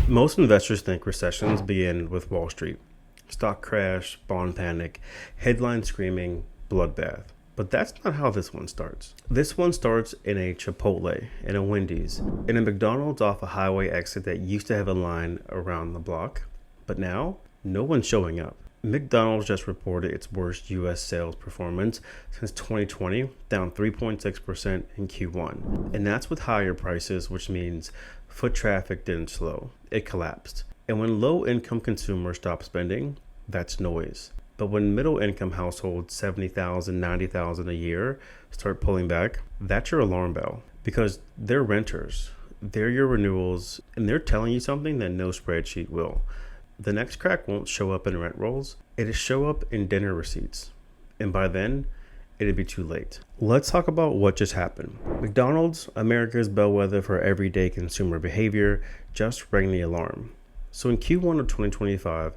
Most investors think recessions begin with Wall Street. Stock crash, bond panic, headline screaming, bloodbath. But that's not how this one starts. This one starts in a Chipotle, in a Wendy's, in a McDonald's off a highway exit that used to have a line around the block. But now, no one's showing up. McDonald's just reported its worst U.S. sales performance since 2020, down 3.6% in Q1. And that's with higher prices, which means foot traffic didn't slow. It collapsed. And when low-income consumers stop spending, that's noise. But when middle-income households, $70,000, $90,000 a year, start pulling back, that's your alarm bell. Because they're renters, they're your renewals, and they're telling you something that no spreadsheet will. The next crack won't show up in rent rolls, it'll show up in dinner receipts. And by then, it'll be too late. Let's talk about what just happened. McDonald's, America's bellwether for everyday consumer behavior, just rang the alarm. So in Q1 of 2025,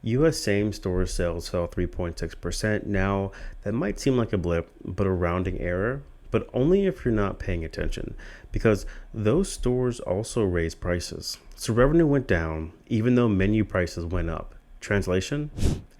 U.S. same-store sales fell 3.6%. Now, that might seem like a blip, but a rounding error, but only if you're not paying attention, because those stores also raised prices. So revenue went down, even though menu prices went up. Translation?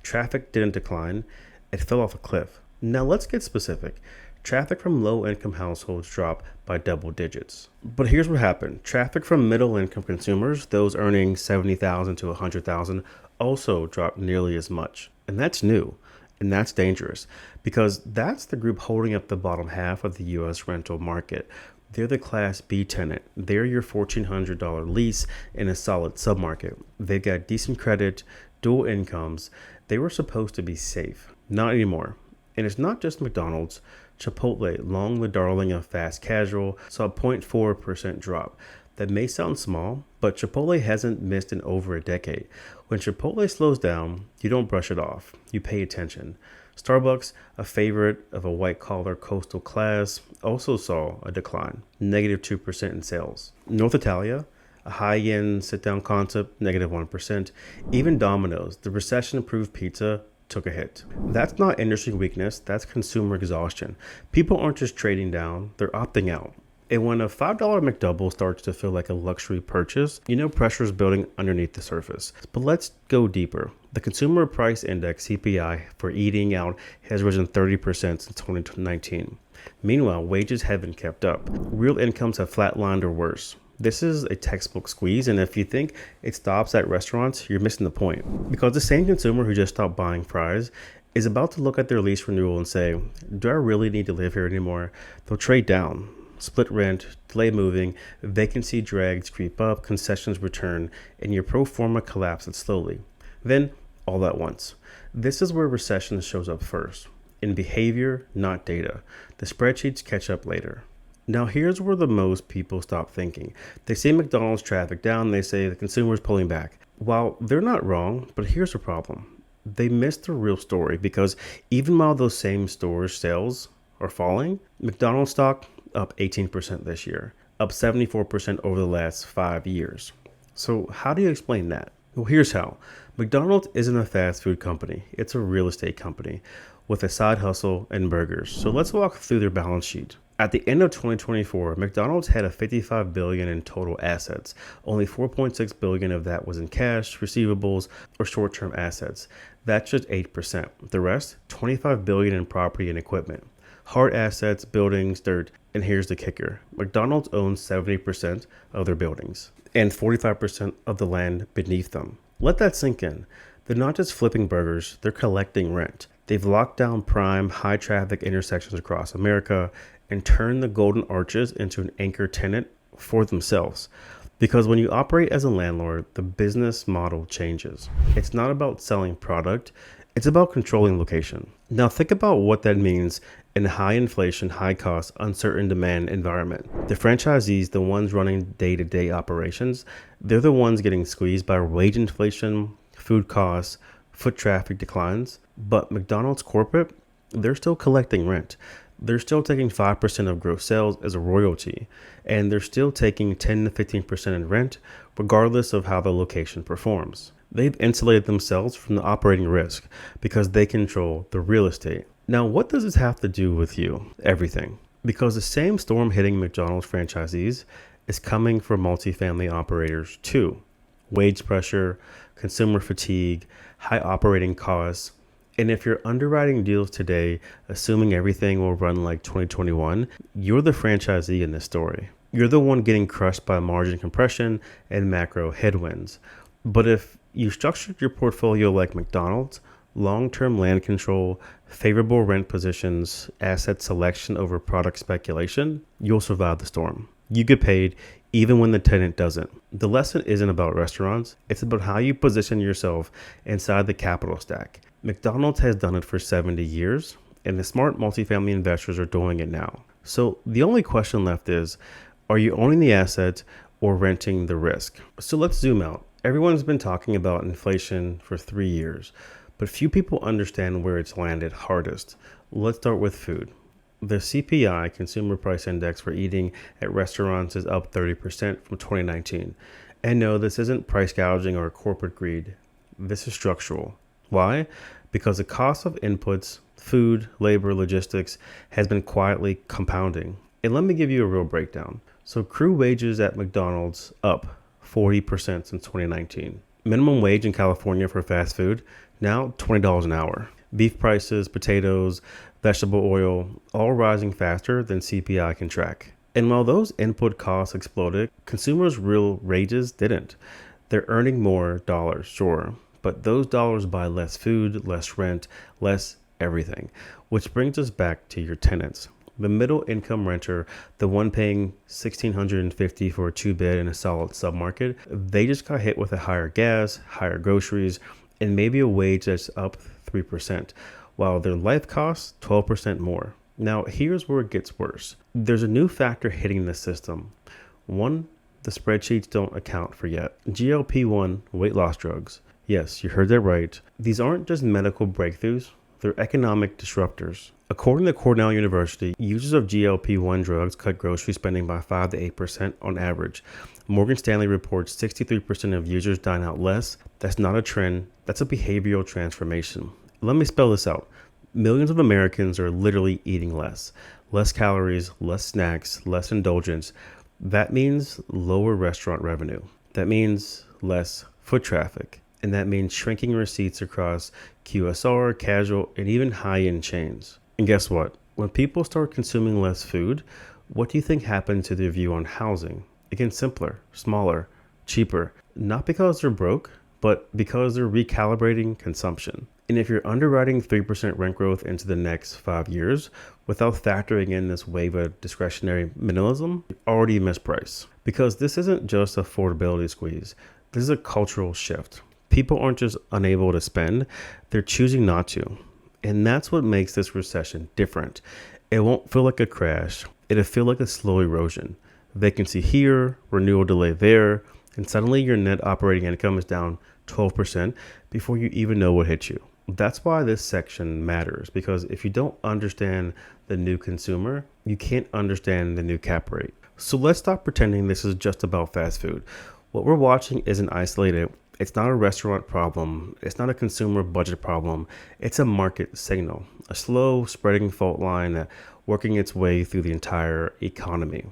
Traffic didn't decline, it fell off a cliff. Now let's get specific. Traffic from low-income households dropped by double digits. But here's what happened. Traffic from middle-income consumers, those earning $70,000 to $100,000, also dropped nearly as much. And that's new. And that's dangerous because that's the group holding up the bottom half of the U.S. rental market. They're the Class B tenant. They're your $1,400 lease in a solid submarket. They've got decent credit, dual incomes. They were supposed to be safe. Not anymore. And it's not just McDonald's. Chipotle, long the darling of fast casual, saw a 0.4% drop. That may sound small, but Chipotle hasn't missed in over a decade. When Chipotle slows down, you don't brush it off. You pay attention. Starbucks, a favorite of a white-collar coastal class, also saw a decline, -2% in sales. North Italia, a high-end sit-down concept, -1%. Even Domino's, the recession-proof pizza, took a hit. That's not industry weakness, that's consumer exhaustion. People aren't just trading down, they're opting out. And when a $5 McDouble starts to feel like a luxury purchase, you know pressure is building underneath the surface. But let's go deeper. The Consumer Price Index, CPI, for eating out has risen 30% since 2019. Meanwhile, wages haven't kept up. Real incomes have flatlined or worse. This is a textbook squeeze, and if you think it stops at restaurants, you're missing the point. Because the same consumer who just stopped buying fries is about to look at their lease renewal and say, do I really need to live here anymore? They'll trade down. Split rent, delay moving, vacancy drags creep up, concessions return, and your pro forma collapses slowly. Then, all at once. This is where recession shows up first. In behavior, not data. The spreadsheets catch up later. Now here's where the most people stop thinking. They say McDonald's traffic down, they say the consumer's pulling back. While they're not wrong, but here's the problem. They miss the real story because even while those same stores' sales are falling, McDonald's stock up 18% this year, up 74% over the last 5 years. So how do you explain that? Well, here's how. McDonald's isn't a fast food company. It's a real estate company with a side hustle and burgers. So let's walk through their balance sheet. At the end of 2024, McDonald's had a $55 billion in total assets. Only $4.6 billion of that was in cash, receivables, or short-term assets. That's just 8%. The rest, $25 billion in property and equipment. Hard assets, buildings, dirt, and here's the kicker. McDonald's owns 70% of their buildings and 45% of the land beneath them. Let that sink in. They're not just flipping burgers, they're collecting rent. They've locked down prime, high-traffic intersections across America and turned the Golden Arches into an anchor tenant for themselves. Because when you operate as a landlord, the business model changes. It's not about selling product, it's about controlling location. Now think about what that means in a high inflation, high cost, uncertain demand environment. The franchisees, the ones running day-to-day operations, they're the ones getting squeezed by wage inflation, food costs, foot traffic declines. But McDonald's corporate, they're still collecting rent. They're still taking 5% of gross sales as a royalty, and they're still taking 10 to 15% in rent, regardless of how the location performs. They've insulated themselves from the operating risk because they control the real estate. Now, what does this have to do with you? Everything. Because the same storm hitting McDonald's franchisees is coming for multifamily operators too. wage pressure, consumer fatigue, high operating costs. And if you're underwriting deals today, assuming everything will run like 2021, you're the franchisee in this story. You're the one getting crushed by margin compression and macro headwinds. But if you structured your portfolio like McDonald's, long-term land control, favorable rent positions, asset selection over product speculation, you'll survive the storm. You get paid even when the tenant doesn't. The lesson isn't about restaurants. It's about how you position yourself inside the capital stack. McDonald's has done it for 70 years, and the smart multifamily investors are doing it now. So the only question left is, are you owning the asset or renting the risk? So let's zoom out. Everyone's been talking about inflation for 3 years, but few people understand where it's landed hardest. Let's start with food. The CPI, Consumer Price Index, for eating at restaurants is up 30% from 2019. And no, this isn't price gouging or corporate greed. This is structural. Why? Because the cost of inputs, food, labor, logistics, has been quietly compounding. And let me give you a real breakdown. So crew wages at McDonald's up 40% since 2019. Minimum wage in California for fast food, now $20 an hour. Beef prices, potatoes, vegetable oil, all rising faster than CPI can track. And while those input costs exploded, consumers' real wages didn't. They're earning more dollars, sure, but those dollars buy less food, less rent, less everything. Which brings us back to your tenants. The middle income renter, the one paying $1,650 for a 2-bed in a solid submarket, they just got hit with a higher gas, higher groceries, and maybe a wage that's up 3%, while their life costs 12% more. Now, here's where it gets worse. There's a new factor hitting the system. One, the spreadsheets don't account for yet. GLP-1 weight loss drugs. Yes, you heard that right. These aren't just medical breakthroughs, they're economic disruptors. According to Cornell University, users of GLP-1 drugs cut grocery spending by 5 to 8% on average. Morgan Stanley reports 63% of users dine out less. That's not a trend, that's a behavioral transformation. Let me spell this out. Millions of Americans are literally eating less. Less calories, less snacks, less indulgence. That means lower restaurant revenue. That means less foot traffic. And that means shrinking receipts across QSR, casual, and even high-end chains. And guess what? When people start consuming less food, what do you think happened to their view on housing? It gets simpler, smaller, cheaper. Not because they're broke, but because they're recalibrating consumption. And if you're underwriting 3% rent growth into the next 5 years without factoring in this wave of discretionary minimalism, you already mispriced. Because this isn't just an affordability squeeze. This is a cultural shift. People aren't just unable to spend, they're choosing not to. And that's what makes this recession different. It won't feel like a crash. It'll feel like a slow erosion. Vacancy here, renewal delay there, and suddenly your net operating income is down 12% before you even know what hit you. That's why this section matters, because if you don't understand the new consumer, you can't understand the new cap rate. So let's stop pretending this is just about fast food. What we're watching isn't isolated. It's not a restaurant problem. It's not a consumer budget problem. It's a market signal, a slow spreading fault line working its way through the entire economy.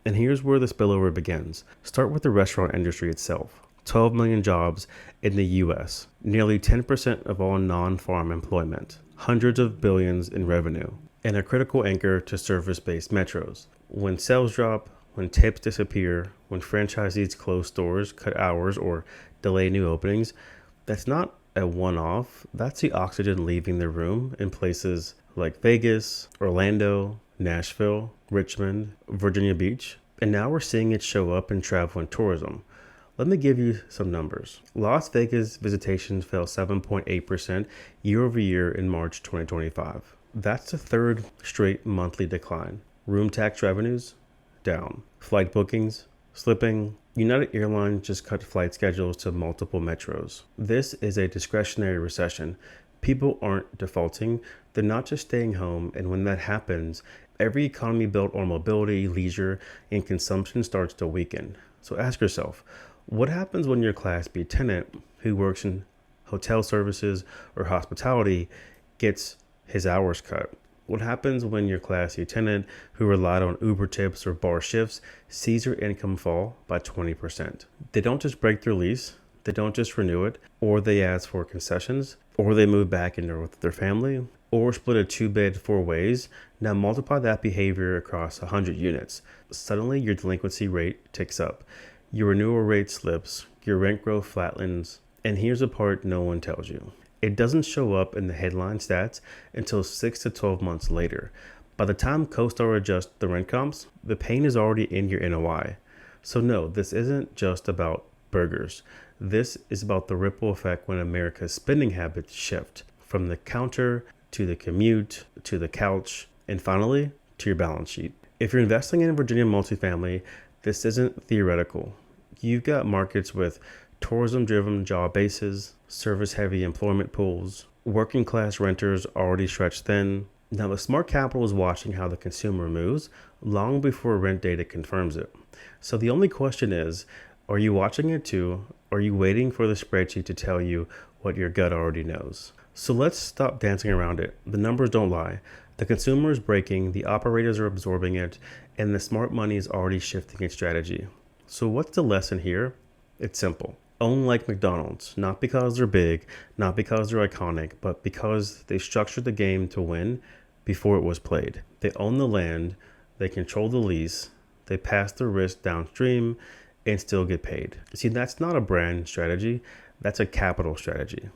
And here's where the spillover begins. Start with the restaurant industry itself. 12 million jobs in the US, nearly 10% of all non-farm employment, hundreds of billions in revenue, and a critical anchor to service-based metros. When sales drop, when tips disappear, when franchisees close stores, cut hours, or delay new openings, that's not a one-off. That's the oxygen leaving the room in places like Vegas, Orlando, Nashville, Richmond, Virginia Beach. And now we're seeing it show up in travel and tourism. Let me give you some numbers. Las Vegas visitation fell 7.8% year over year in March 2025. That's the third straight monthly decline. Room tax revenues, down. Flight bookings, slipping. United Airlines just cut flight schedules to multiple metros. This is a discretionary recession. People aren't defaulting. They're not just staying home. And when that happens, every economy built on mobility, leisure, and consumption starts to weaken. So ask yourself, what happens when your Class B tenant who works in hotel services or hospitality gets his hours cut? What happens when your Class C tenant who relied on Uber tips or bar shifts sees their income fall by 20%? They don't just break their lease, They don't just renew it, or they ask for concessions, or they move back in with their family, or split a 2-bed 4 ways. Now multiply that behavior across 100 units. Suddenly your delinquency rate ticks up, your renewal rate slips, your rent growth flatlens, and here's the part no one tells you. It doesn't show up in the headline stats until 6 to 12 months later. By the time CoStar adjusts the rent comps, the pain is already in your NOI. So no, this isn't just about burgers. This is about the ripple effect when America's spending habits shift from the counter to the commute to the couch and finally to your balance sheet. If you're investing in Virginia multifamily, this isn't theoretical. You've got markets with tourism-driven job bases, service-heavy employment pools, working-class renters already stretched thin. Now, the smart capital is watching how the consumer moves long before rent data confirms it. So the only question is, are you watching it too? Or are you waiting for the spreadsheet to tell you what your gut already knows? So let's stop dancing around it. The numbers don't lie. The consumer is breaking, the operators are absorbing it, and the smart money is already shifting its strategy. So what's the lesson here? It's simple. Own like McDonald's, not because they're big, not because they're iconic, but because they structured the game to win before it was played. They own the land, they control the lease, they pass the risk downstream and still get paid. See, that's not a brand strategy, that's a capital strategy.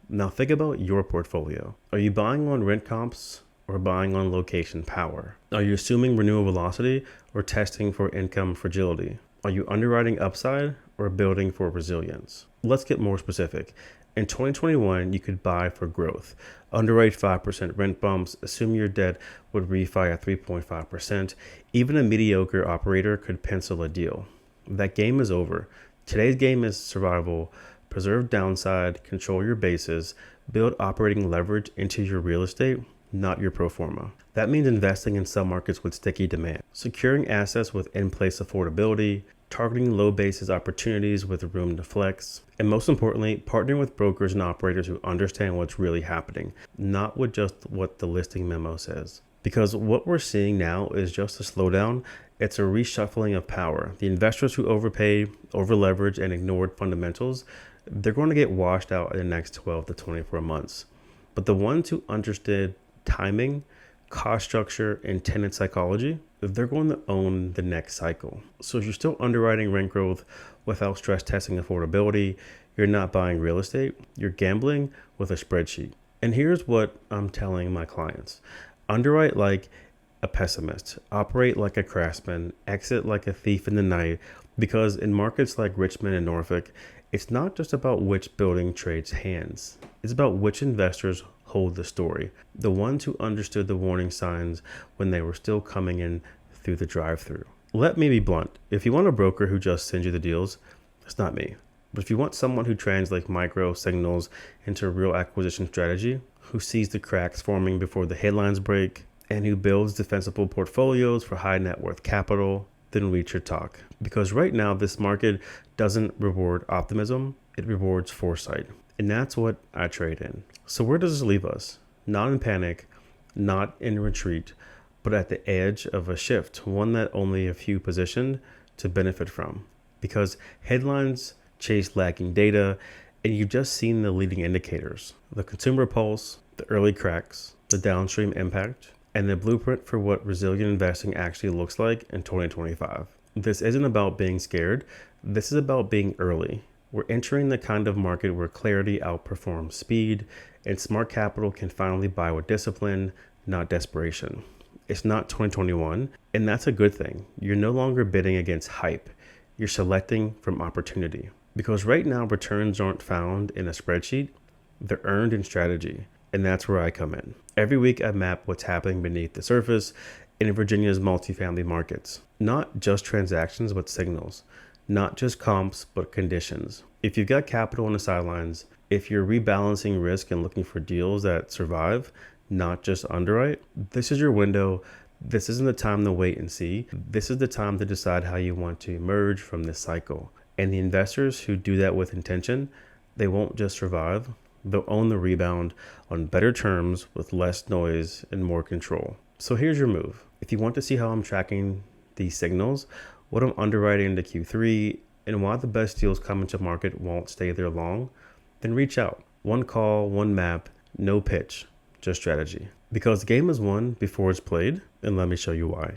Now think about your portfolio. Are you buying on rent comps or buying on location power? Are you assuming renewal velocity or testing for income fragility? Are you underwriting upside or building for resilience? Let's get more specific. In 2021, you could buy for growth. Underwrite 5% rent bumps, assume your debt would refi at 3.5%. Even a mediocre operator could pencil a deal. That game is over. Today's game is survival. Preserve downside, control your bases, build operating leverage into your real estate, not your pro forma. That means investing in submarkets with sticky demand, securing assets with in-place affordability, targeting low basis opportunities with room to flex, and most importantly, partnering with brokers and operators who understand what's really happening, not with just what the listing memo says. Because what we're seeing now is just a slowdown. It's a reshuffling of power. The investors who overpaid, over-leveraged, and ignored fundamentals, they're going to get washed out in the next 12 to 24 months. But the ones who understood timing, cost structure, and tenant psychology, they're going to own the next cycle. So if you're still underwriting rent growth without stress testing affordability, you're not buying real estate, you're gambling with a spreadsheet. And here's what I'm telling my clients. Underwrite like a pessimist, operate like a craftsman, exit like a thief in the night, because in markets like Richmond and Norfolk, it's not just about which building trades hands. It's about which investors hold the story, the ones who understood the warning signs when they were still coming in through the drive-thru. Let me be blunt. If you want a broker who just sends you the deals, it's not me. But if you want someone who translates micro signals into a real acquisition strategy, who sees the cracks forming before the headlines break, and who builds defensible portfolios for high net worth capital, then reach your talk. Because right now, this market doesn't reward optimism, it rewards foresight. And that's what I trade in. So where does this leave us? Not in panic, not in retreat, but at the edge of a shift, one that only a few positioned to benefit from. Because headlines chase lagging data, and you've just seen the leading indicators, the consumer pulse, the early cracks, the downstream impact, and the blueprint for what resilient investing actually looks like in 2025. This isn't about being scared. This is about being early. We're entering the kind of market where clarity outperforms speed, and smart capital can finally buy with discipline, not desperation. It's not 2021, and that's a good thing. You're no longer bidding against hype. You're selecting from opportunity. Because right now, returns aren't found in a spreadsheet. They're earned in strategy, and that's where I come in. Every week, I map what's happening beneath the surface in Virginia's multifamily markets. Not just transactions, but signals. Not just comps, but conditions. If you've got capital on the sidelines, if you're rebalancing risk and looking for deals that survive, not just underwrite, this is your window. This isn't the time to wait and see. This is the time to decide how you want to emerge from this cycle. And the investors who do that with intention, they won't just survive, they'll own the rebound on better terms with less noise and more control. So here's your move. If you want to see how I'm tracking these signals, what I'm underwriting into Q3, and why the best deals coming to market won't stay there long, then reach out. One call, one map, no pitch, just strategy. Because the game is won before it's played, and let me show you why.